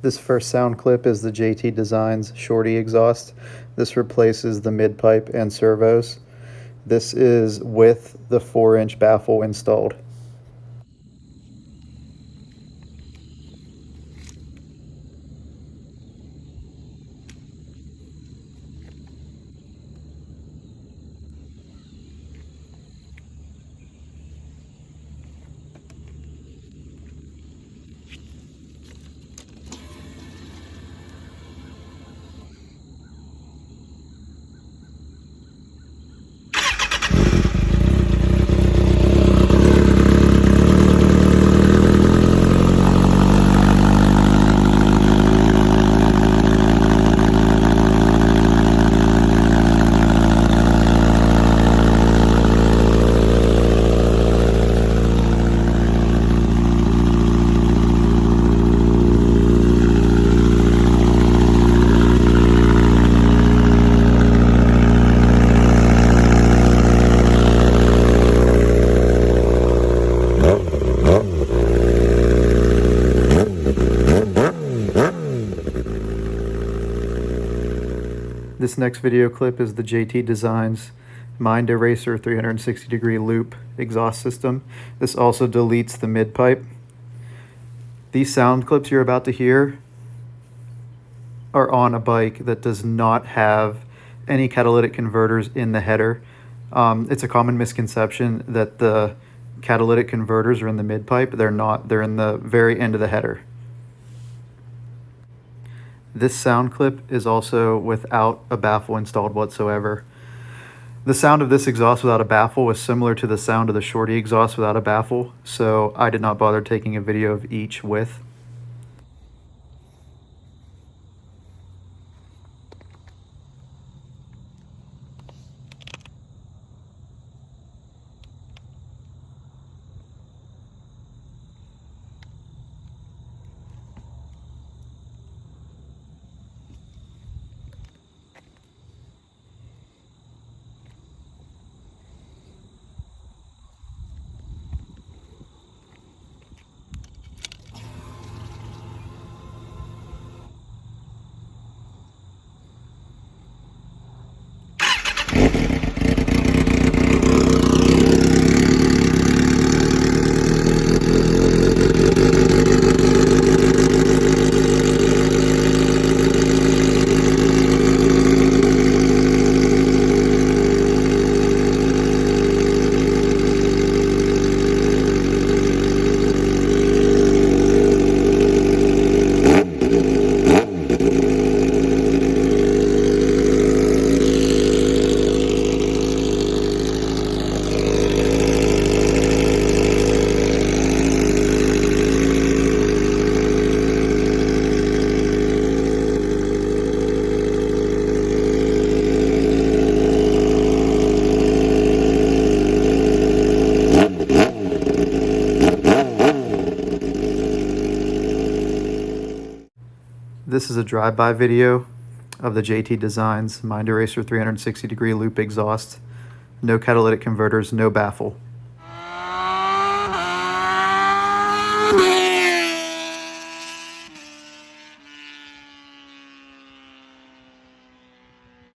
This first sound clip is the JT Designs Shorty exhaust. This replaces the mid-pipe and servos. This is with the 4-inch baffle installed. This next video clip is the JT Designs Mind Eraser 360-degree loop exhaust system. This also deletes the mid-pipe. These sound clips you're about to hear are on a bike that does not have any catalytic converters in the header. It's a common misconception that the catalytic converters are in the mid-pipe. They're not. They're in the very end of the header. This sound clip is also without a baffle installed whatsoever. The sound of this exhaust without a baffle was similar to the sound of the Shorty exhaust without a baffle, so I did not bother taking a video of each with. This is a drive-by video of the JT Designs Mind Eraser 360-degree loop exhaust. No catalytic converters, no baffle.